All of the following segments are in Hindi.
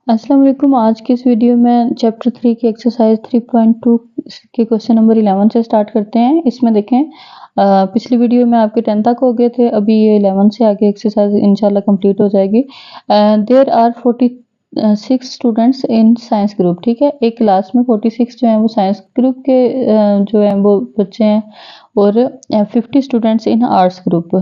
अस्सलाम वालेकुम। आज के इस वीडियो में चैप्टर 3 की एक्सरसाइज 3.2 के क्वेश्चन नंबर 11 से स्टार्ट करते हैं। इसमें देखें पिछली वीडियो में आपके 10 तक हो गए थे, अभी ये 11 से आगे एक्सरसाइज इंशाल्लाह कंप्लीट हो जाएगी। There are 46 students in science group. ठीक है, एक क्लास में 46 जो हैं वो साइंस ग्रुप के जो हैं वो बच्चे हैं और 50 स्टूडेंट्स इन आर्ट्स ग्रुप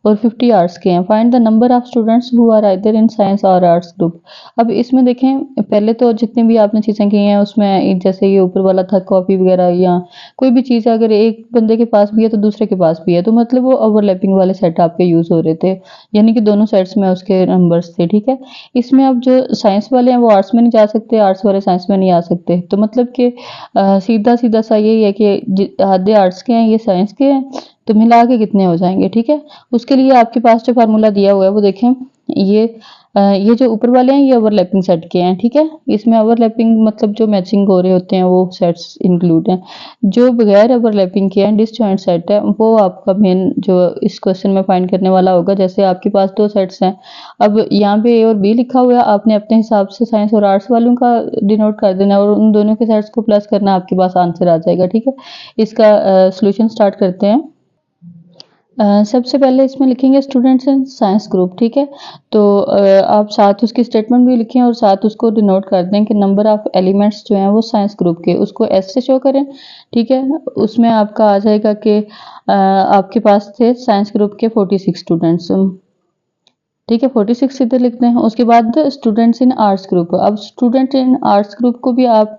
और 50 आर्ट्स के हैं। Find the number of students who are either in science और आर्ट्स ग्रुप। अब इसमें देखें, पहले तो जितनी भी आपने चीज़ें की हैं उसमें जैसे ये ऊपर वाला था कॉपी वगैरह या कोई भी चीज़ अगर एक बंदे के पास भी है तो दूसरे के पास भी है, तो मतलब वो ओवरलैपिंग वाले सेट आपके यूज़ हो रहे थे, यानी कि दोनों सेट्स में उसके नंबर्स थे। ठीक है, इसमें अब जो साइंस वाले हैं वो आर्ट्स में नहीं जा सकते, आर्ट्स वाले साइंस में नहीं आ सकते, तो मतलब कि सीधा सीधा सा यही है कि आधे आर्ट्स के हैं ये साइंस के हैं, तो मिला के कितने हो जाएंगे। ठीक है, उसके लिए आपके पास जो फार्मूला दिया हुआ है वो देखें, ये जो ऊपर वाले हैं ये ओवरलैपिंग सेट के हैं। ठीक है, इसमें ओवरलैपिंग मतलब जो मैचिंग हो रहे होते हैं वो सेट्स इंक्लूड हैं। जो बगैर ओवरलैपिंग के हैं डिसजॉइंट सेट है, वो आपका मेन जो इस क्वेश्चन में फाइंड करने वाला होगा। जैसे आपके पास दो सेट्स हैं, अब यहाँ पे ए और बी लिखा हुआ है, आपने अपने हिसाब से साइंस और आर्ट्स वालों का डिनोट कर देना और उन दोनों के सेट्स को प्लस करना, आपके पास आंसर आ जाएगा। ठीक है, इसका सोल्यूशन स्टार्ट करते हैं। सबसे पहले इसमें लिखेंगे स्टूडेंट्स इन साइंस ग्रुप। ठीक है, तो आप साथ उसकी स्टेटमेंट भी लिखें और साथ उसको डिनोट कर दें कि नंबर ऑफ एलिमेंट्स जो हैं वो साइंस ग्रुप के, उसको एस से शो करें। ठीक है, उसमें आपका आ जाएगा कि आपके पास थे साइंस ग्रुप के 46 स्टूडेंट्स। ठीक है, 46 इधर लिखते हैं। उसके बाद स्टूडेंट्स इन आर्ट्स ग्रुप, अब स्टूडेंट इन आर्ट्स ग्रुप को भी आप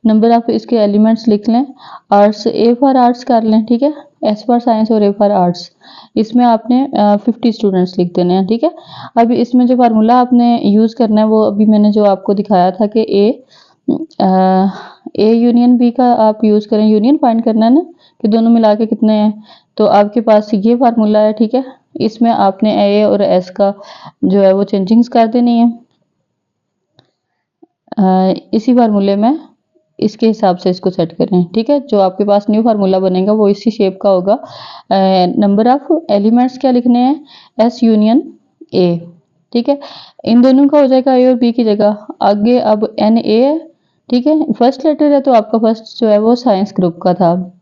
नंबर ऑफ इसके एलिमेंट्स लिख लें। आर्ट्स ए फॉर आर्ट्स कर लें। ठीक है, एस फॉर साइंस और ए फॉर आर्ट्स, इसमें आपने 50 स्टूडेंट्स लिख देने हैं। ठीक है, अब इसमें जो फार्मूला आपने यूज़ करना है वो अभी मैंने जो आपको दिखाया था कि ए यूनियन बी का आप यूज़ करें। यूनियन फाइंड करना है ना कि दोनों मिला के कितने हैं, तो आपके पास ये फार्मूला है। ठीक है, इसमें आपने ए और एस का जो है वो चेंजिंग्स कर देनी है। इसी फार्मूले में इसके हिसाब से इसको सेट करें। ठीक है, जो आपके पास न्यू फार्मूला बनेगा वो इसी शेप का होगा। नंबर ऑफ एलिमेंट्स क्या लिखने हैं, एस यूनियन ए। ठीक है, इन दोनों का हो जाएगा ए और बी की जगह। आगे अब एन ए है। ठीक है, फर्स्ट लेटर है तो आपका फर्स्ट जो है वो साइंस ग्रुप का था,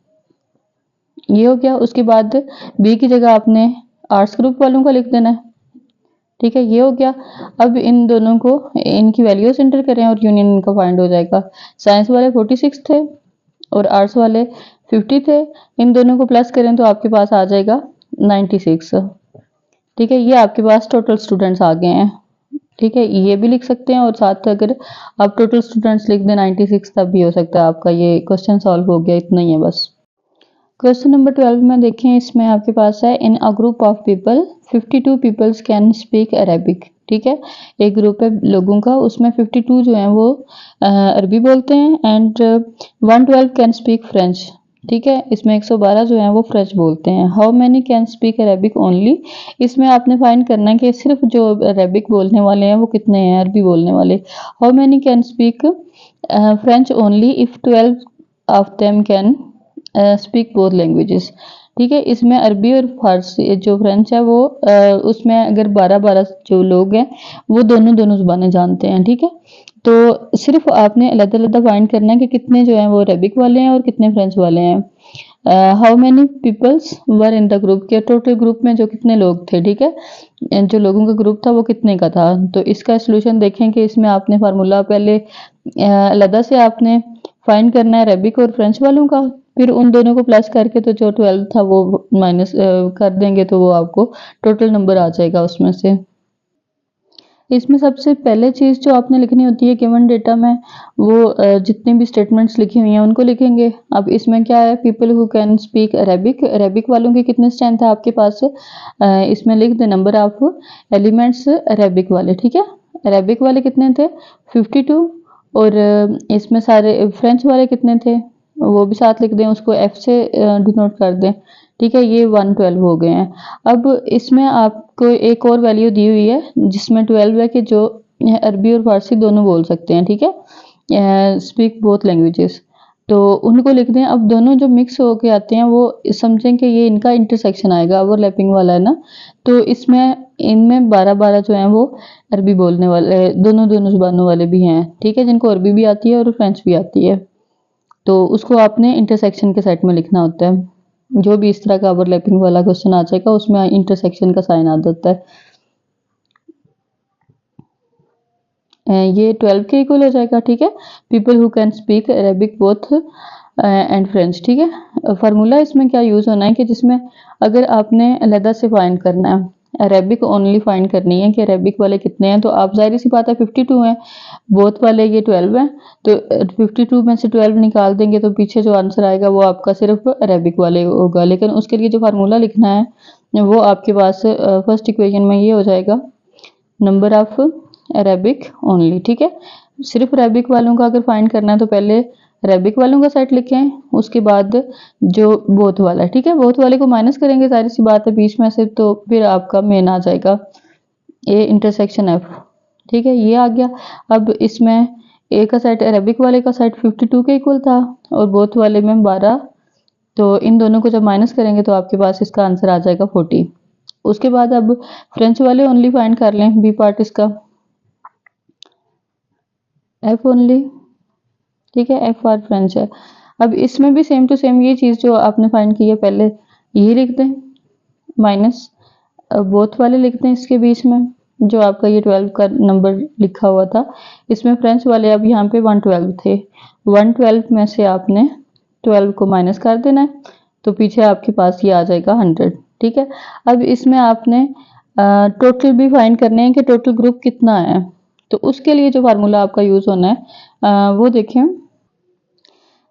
ये हो गया। उसके बाद बी की जगह आपने आर्ट्स ग्रुप वालों का लिख देना है। ठीक है, ये हो गया। अब इन दोनों को इनकी वैल्यूज एंटर करें और यूनियन इनका फाइंड हो जाएगा। साइंस वाले 46 थे और आर्ट्स वाले 50 थे, इन दोनों को प्लस करें तो आपके पास आ जाएगा 96। ठीक है, ये आपके पास टोटल स्टूडेंट्स आ गए हैं। ठीक है, ये भी लिख सकते हैं और साथ अगर आप टोटल स्टूडेंट्स लिख दें 96 तब भी हो सकता है। आपका ये क्वेश्चन सॉल्व हो गया, इतना ही है बस। क्वेश्चन नंबर 12 में देखें, इसमें आपके पास है in a group of people 52 peoples can speak Arabic. ठीक है, एक ग्रुप है लोगों का, उसमें 52 जो हैं वो अरबी बोलते हैं एंड 112 कैन स्पीक फ्रेंच। ठीक है, इसमें 112 जो हैं वो फ्रेंच बोलते हैं। How many can speak Arabic only, इसमें आपने फाइंड करना है कि सिर्फ जो अरेबिक बोलने वाले हैं वो कितने हैं, अरबी बोलने वाले। How many can speak French only if 12 of them can speak both languages. ठीक है, इसमें अरबी और फारसी जो फ्रेंच है वो उसमें अगर 12-12 जो लोग हैं वो दोनों ज़ुबानें जानते हैं। ठीक है, तो सिर्फ आपने अलग-अलग फाइंड करना है कि कितने जो हैं वो अरेबिक वाले हैं और कितने फ्रेंच वाले हैं। How many peoples were in the group, के टोटल ग्रुप में जो कितने लोग थे। ठीक है, जो लोगों का ग्रुप था वो कितने का था, तो इसका सोल्यूशन देखें कि इसमें आपने फार्मूला पहले अलग से आपने फाइंड करना है अरेबिक और फ्रेंच वालों का, फिर उन दोनों को प्लस करके तो जो 12 था वो माइनस कर देंगे तो वो आपको टोटल नंबर आ जाएगा उसमें से। इसमें सबसे पहले चीज़ जो आपने लिखनी होती है गिवन डेटा में, वो जितनी भी स्टेटमेंट्स लिखी हुई हैं उनको लिखेंगे। अब इसमें क्या है, people who can speak Arabic, Arabic वालों की कितने स्ट्रेंथ है आपके पास, इसमें लिख दे नंबर ऑफ एलिमेंट्स अरेबिक वाले। ठीक है, अरेबिक वाले कितने थे 52 और इसमें सारे फ्रेंच वाले कितने थे वो भी साथ लिख दें, उसको एफ से डिनोट कर दें। ठीक है, ये 112 हो गए हैं। अब इसमें आपको एक और वैल्यू दी हुई है जिसमें 12 है कि जो अरबी और फारसी दोनों बोल सकते हैं। ठीक है, स्पीक बोथ लैंग्वेजेस। तो उनको लिख दें। अब दोनों जो मिक्स होके आते हैं वो समझें कि ये इनका इंटरसेक्शन आएगा, ओवरलैपिंग वाला है ना। तो इसमें इनमें 12-12 जो हैं वो अरबी बोलने वाले, दोनों ज़ुबानों वाले भी हैं, ठीक है, जिनको अरबी भी आती है और फ्रेंच भी आती है। तो उसको आपने इंटरसेक्शन के सेट में लिखना होता है। जो भी इस तरह का ओवरलैपिंग वाला क्वेश्चन आ जाएगा उसमें इंटरसेक्शन का साइन आ जाता है। ये 12 के इक्वल हो जाएगा, ठीक है। People who can speak Arabic both and French, ठीक है। फार्मूला इसमें क्या यूज़ होना है कि जिसमें अगर आपने अलहदा से फाइंड करना है, अरेबिक ओनली फाइंड करनी है कि अरेबिक वाले कितने हैं, तो आप ज़ाहिर सी बात है 52 हैं, बोथ वाले ये 12 हैं, तो 52 में से 12 निकाल देंगे तो पीछे जो आंसर आएगा वो आपका सिर्फ अरेबिक वाले होगा। लेकिन उसके लिए जो फार्मूला लिखना है वो आपके पास फर्स्ट इक्वेशन में ये हो जाएगा, नंबर ऑफ अरेबिक ओनली, ठीक है। सिर्फ अरेबिक वालों का अगर फाइंड करना है तो पहले अरेबिक वालों का सेट लिखें, उसके बाद जो बोथ वाला है, ठीक है। बोथ वाले को माइनस करेंगे, जाहिर सी बात है बीच में से, तो फिर आपका मेन आ जाएगा ए इंटरसेक्शन एफ, ठीक है, ये आ गया। अब इसमें ए का सेट, अरेबिक वाले का सेट 52 के इक्वल था और बोथ वाले में 12, तो इन दोनों को जब माइनस करेंगे तो आपके पास इसका आंसर आ जाएगा 40। उसके बाद अब फ्रेंच वाले ओनली फाइंड कर लें, बी पार्ट इसका एफ ओनली, ठीक है, एफ आर फ्रेंच है। अब इसमें भी सेम टू सेम ये चीज़ जो आपने फाइंड की है पहले ये लिख दें, माइनस बोथ वाले लिख दें इसके बीच में, जो आपका ये 12 का नंबर लिखा हुआ था, इसमें फ्रेंच वाले अब यहाँ पे 112 थे, 112 में से आपने 12 को माइनस कर देना है, तो पीछे आपके पास ये आ जाएगा 100, ठीक है। अब इसमें आपने टोटल भी फाइंड करने हैं कि टोटल ग्रुप कितना है, तो उसके लिए जो फार्मूला आपका यूज़ होना है वो देखें।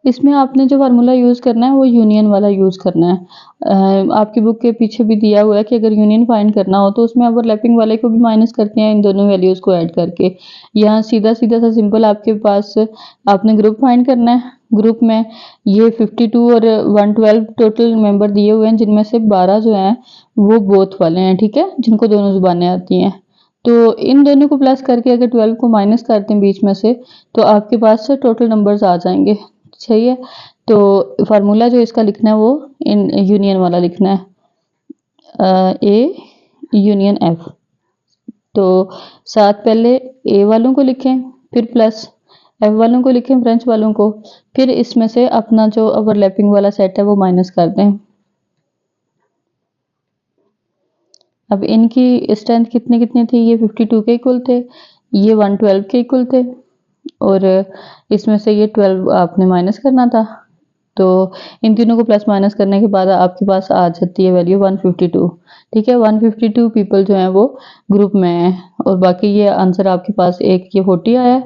इसमें आपने जो फार्मूला यूज़ करना है वो यूनियन वाला यूज़ करना है। आपकी बुक के पीछे भी दिया हुआ है कि अगर यूनियन फाइंड करना हो तो उसमें ओवरलैपिंग वाले को भी माइनस करते हैं इन दोनों वैल्यूज़ को ऐड करके। यहाँ सीधा सीधा सा सिंपल आपके पास आपने ग्रुप फाइंड करना है। ग्रुप में ये 52 और 112 टोटल मेंबर दिए हुए हैं, जिनमें से 12 जो हैं वो बोथ वाले हैं, ठीक है, जिनको दोनों ज़ुबानें आती हैं। तो इन दोनों को प्लस करके अगर 12 को माइनस करते हैं बीच में से, तो आपके पास टोटल नंबर्स आ जाएंगे, सही है। तो फार्मूला जो इसका लिखना है वो इन यूनियन वाला लिखना है, ए यूनियन एफ। तो साथ पहले ए वालों को लिखें, फिर प्लस एफ वालों को लिखें, फ्रेंच वालों को, फिर इसमें से अपना जो ओवरलैपिंग वाला सेट है वो माइनस कर दें। अब इनकी स्ट्रेंथ कितनी कितनी थी, ये 52 के इक्वल थे, ये 112 के इक्वल थे, और इसमें से ये 12 आपने माइनस करना था। तो इन तीनों को प्लस माइनस करने के बाद आपके पास आ जाती है वैल्यू 152, ठीक है। 152 पीपल जो हैं वो ग्रुप में हैं, और बाकी ये आंसर आपके पास एक ये 40 आया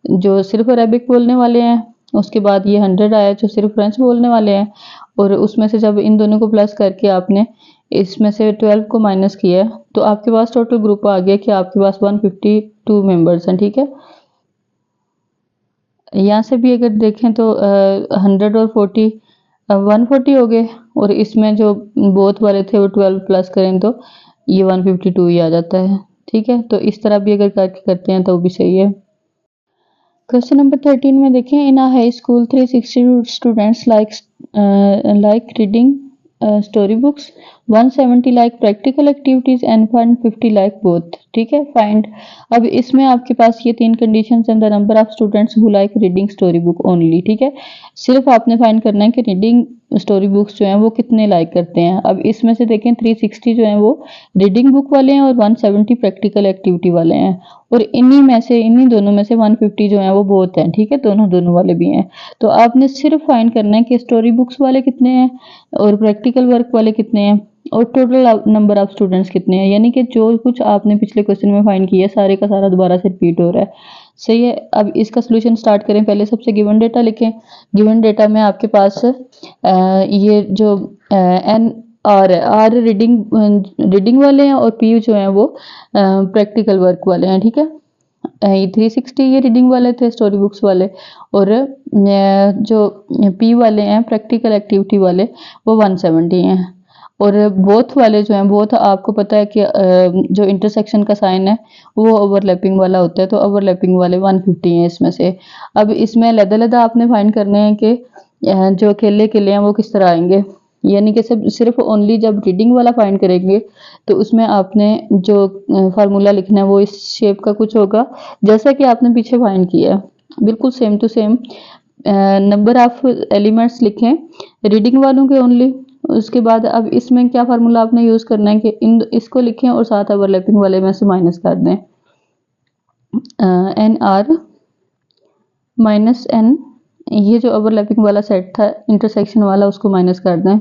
जो सिर्फ अरेबिक बोलने वाले हैं, उसके बाद ये 100 आया जो सिर्फ फ्रेंच बोलने वाले हैं, और उसमें से जब इन दोनों को प्लस करके आपने इसमें से 12 को माइनस किया तो आपके पास टोटल ग्रुप आ गया कि आपके पास 152 मेंबर्स हैं, ठीक है। यहाँ से भी अगर देखें तो 100 और 40 140 हो गए, और इसमें जो बोथ वाले थे वो 12 प्लस करें तो ये 152 ही आ जाता है, ठीक है। तो इस तरह भी अगर करके करते हैं तो भी सही है। क्वेश्चन नंबर 13 में देखें, in a high school 360 students like reading story books, 170 like practical activities and 150 like both, ठीक है। फाइंड, अब इसमें आपके पास ये तीन कंडीशंस हैं, the number of students who like reading story book only, ठीक है। सिर्फ आपने फाइंड करना है कि रीडिंग स्टोरी बुक्स जो हैं वो कितने लाइक करते हैं। अब इसमें से देखें 360 जो हैं वो रीडिंग बुक वाले हैं और 170 प्रैक्टिकल एक्टिविटी वाले हैं, और इन्हीं दोनों में से 150 जो हैं वो बोथ हैं, ठीक है, दोनों वाले भी हैं। तो आपने सिर्फ फाइंड करना है कि स्टोरी बुक्स वाले कितने हैं और प्रैक्टिकल वर्क वाले कितने हैं और टोटल नंबर ऑफ स्टूडेंट्स कितने हैं, यानी कि जो कुछ आपने पिछले क्वेश्चन में फाइंड किया सारे का सारा दोबारा से रिपीट हो रहा है, सही है। अब इसका सोल्यूशन स्टार्ट करें। पहले सबसे गिवन डेटा लिखें। गिवन डेटा में आपके पास ये जो एन आर रीडिंग वाले हैं और पी जो हैं वो प्रैक्टिकल वर्क वाले हैं, ठीक है। 360 ये रीडिंग वाले थे स्टोरी बुक्स वाले, और जो पी वाले हैं प्रैक्टिकल एक्टिविटी वाले वो 170 हैं। और बोथ वाले जो हैं, बोथ आपको पता है कि जो इंटरसेक्शन का साइन है वो ओवरलैपिंग वाला होता है, तो ओवरलैपिंग वाले 150 हैं इसमें से। अब इसमें अलग-अलग आपने फाइंड करने हैं कि जो अकेले-अकेले हैं वो किस तरह आएंगे, यानी कि सिर्फ ओनली जब रीडिंग वाला फाइंड करेंगे तो उसमें आपने जो फार्मूला लिखना है वो इस शेप का कुछ होगा जैसा कि आपने पीछे फाइंड किया है, बिल्कुल same to same. Number of elements लिखें रीडिंग वालों के ओनली। उसके बाद अब इसमें क्या फार्मूला आपने यूज करना है कि इसको लिखें और साथ ओवरलैपिंग वाले में से माइनस कर दें, एन आर माइनस एन, ये जो ओवरलैपिंग वाला सेट था इंटरसेक्शन वाला उसको माइनस कर दें।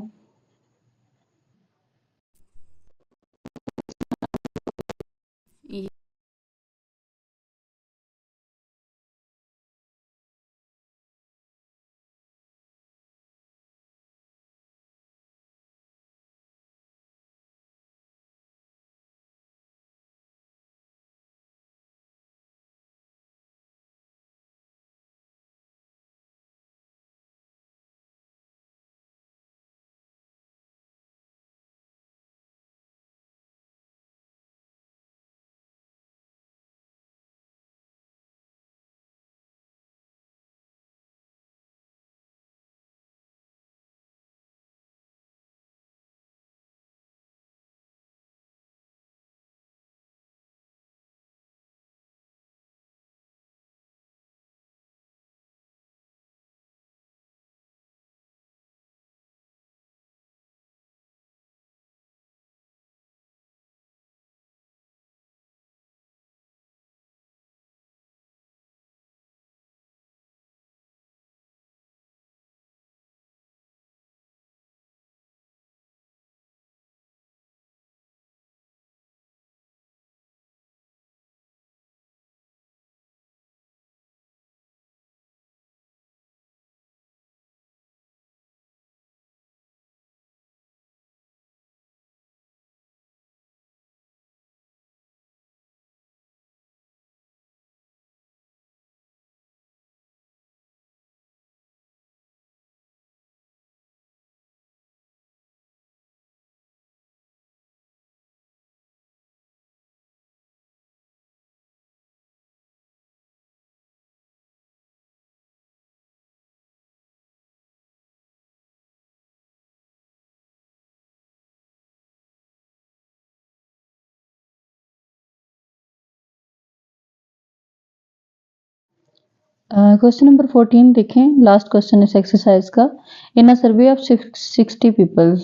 क्वेश्चन नंबर 14 देखें, लास्ट क्वेश्चन इस एक्सरसाइज का। इन अ सर्वे ऑफ 60 पीपल,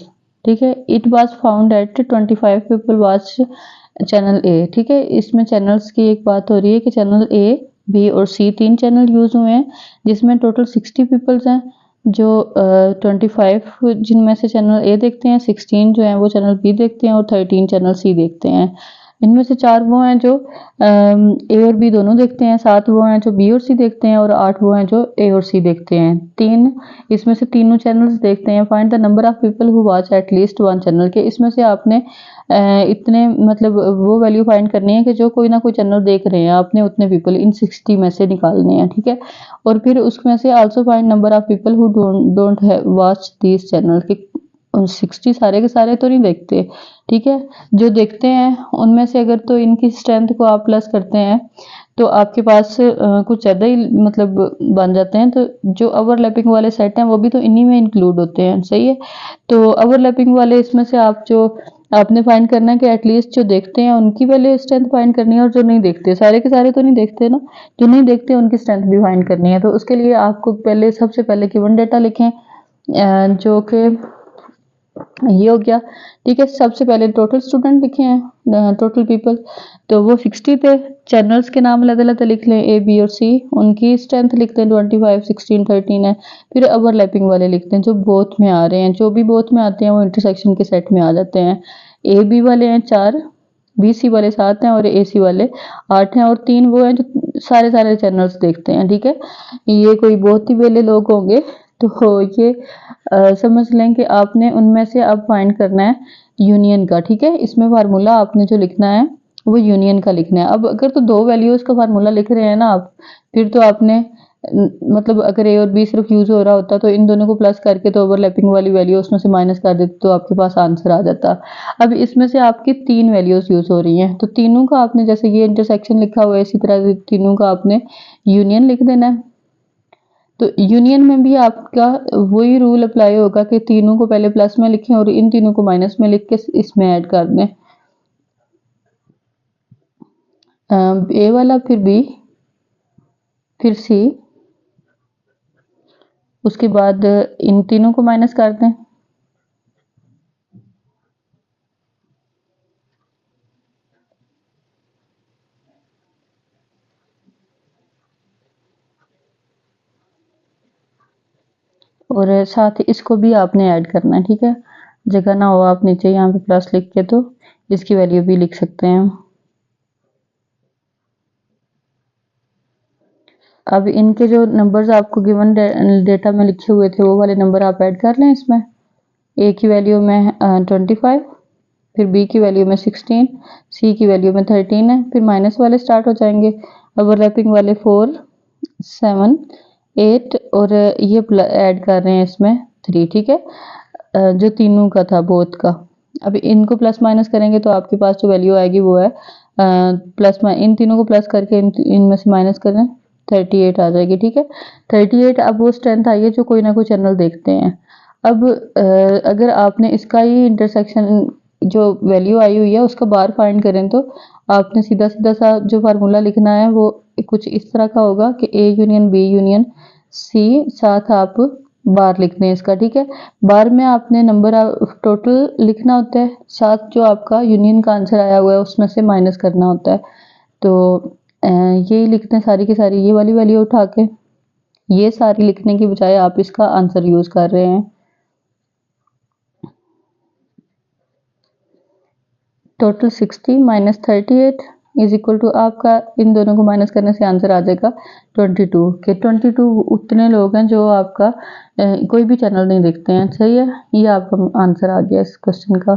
ठीक है, it was found at 25 people watch channel ए, ठीक है, इसमें चैनल्स की एक बात हो रही है कि चैनल ए, बी और सी तीन चैनल यूज हुए हैं जिसमें टोटल 60 पीपल्स हैं, जो 25 जिनमें से चैनल ए देखते हैं, 16 जो हैं वो चैनल बी देखते हैं और 13 चैनल सी देखते हैं। इनमें से 4 वो हैं जो ए और बी दोनों देखते हैं, 7 वो हैं जो बी और सी देखते हैं और 8 वो हैं जो ए और सी देखते हैं। 3 इसमें से तीनों चैनल्स देखते हैं। Find the number of people who watch at least one channel, के इसमें से आपने इतने मतलब वो वैल्यू फाइंड करनी है कि जो कोई ना कोई चैनल देख रहे हैं, आपने उतने पीपल इन 60 में से निकालने हैं, ठीक है। और फिर उसमें से also find number of people who don't have watch this channel, के 60 सारे के सारे तो नहीं देखते, ठीक है। जो देखते हैं उनमें से अगर तो इनकी स्ट्रेंथ को आप प्लस करते हैं तो आपके पास कुछ ज़्यादा ही मतलब बन जाते हैं। तो जो ओवरलैपिंग वाले सेट हैं वो भी तो इन्हीं में इंक्लूड होते हैं, सही है। तो ओवरलैपिंग वाले इसमें से आप जो आपने फाइंड करना है कि एटलीस्ट जो देखते हैं उनकी पहले स्ट्रेंथ फाइंड करनी है, और जो नहीं देखते, सारे के सारे तो नहीं देखते ना, जो नहीं देखते उनकी स्ट्रेंथ भी फाइंड करनी है। तो उसके लिए आपको पहले सबसे पहले गिवन डेटा लिखें, जो कि ये हो गया, ठीक है। सबसे पहले टोटल स्टूडेंट लिखे हैं, टोटल पीपल, तो वो 60 थे। चैनल्स के नाम अलग अलग लिख लें, ए बी और सी, उनकी स्ट्रेंथ लिखते हैं 25, 16, 13 है। फिर ओवरलैपिंग वाले लिखते हैं जो बोथ में आ रहे हैं, जो भी बोथ में आते हैं वो इंटरसेक्शन के सेट में आ जाते हैं। ए बी वाले हैं 4, बी सी वाले 7 हैं और ए सी वाले 8 हैं, और 3 वो हैं जो सारे सारे चैनल्स देखते हैं, ठीक है। ये कोई बहुत ही वेले लोग होंगे, तो ये समझ लें कि आपने उनमें से अब फाइंड करना है यूनियन का, ठीक है। इसमें फार्मूला आपने जो लिखना है वो यूनियन का लिखना है। अब अगर तो दो वैल्यूज का फार्मूला लिख रहे हैं ना आप, फिर तो आपने मतलब अगर ए और बी सिर्फ यूज हो रहा होता तो इन दोनों को प्लस करके तो ओवरलैपिंग वाली वैल्यू उसमें से माइनस कर देते तो आपके पास आंसर आ जाता। अब इसमें से आपकी 3 वैल्यूज यूज हो रही हैं, तो तीनों का आपने जैसे ये इंटरसेक्शन लिखा हुआ है इसी तरह से तीनों का आपने यूनियन लिख देना है। तो यूनियन में भी आपका वही रूल अप्लाई होगा कि तीनों को पहले प्लस में लिखें और इन तीनों को माइनस में लिख के इसमें ऐड कर दें, ए वाला फिर बी फिर सी, उसके बाद इन तीनों को माइनस कर दें, और साथ ही इसको भी आपने ऐड करना है, ठीक है। जगह ना हो आप नीचे यहाँ पे प्लस लिख के तो इसकी वैल्यू भी लिख सकते हैं। अब इनके जो नंबर्स आपको गिवन डेटा में लिखे हुए थे वो वाले नंबर आप ऐड कर लें इसमें। ए की वैल्यू में 25, फिर बी की वैल्यू में 16, सी की वैल्यू में 13 है, फिर माइनस वाले स्टार्ट हो जाएंगे, ओवरलैपिंग वाले 4, 7, 8 और ये ऐड कर रहे हैं इसमें 3, ठीक है, जो तीनों का था बोथ का। अब इनको प्लस माइनस करेंगे तो आपके पास जो वैल्यू आएगी वो है प्लस इन तीनों को प्लस करके इनमें से माइनस करें 38 आ जाएगी, ठीक है। 38 अब वो स्ट्रेंथ आई है जो कोई ना कोई चैनल देखते हैं। अब अगर आपने इसका ही इंटरसेक्शन जो वैल्यू आई हुई है उसका बार फाइंड करें तो आपने सीधा सीधा सा जो फार्मूला लिखना है वो कुछ इस तरह का होगा कि A union B union C, साथ आप बार लिखते हैं इसका, ठीक है। बार में आपने नंबर टोटल लिखना होता है, साथ जो आपका यूनियन का आंसर आया हुआ है उसमें से माइनस करना होता है। तो यही लिखते हैं सारी की सारी, ये वाली वैल्यू उठा के ये सारी लिखने की बजाय आप इसका आंसर यूज कर रहे हैं। Total 60 minus 38 is equal to आपका इन दोनों को माइनस करने से आंसर आ जाएगा 22 के 22 उतने लोग हैं जो आपका कोई भी चैनल नहीं देखते हैं, सही है। ये आपका आंसर आ गया इस क्वेश्चन का।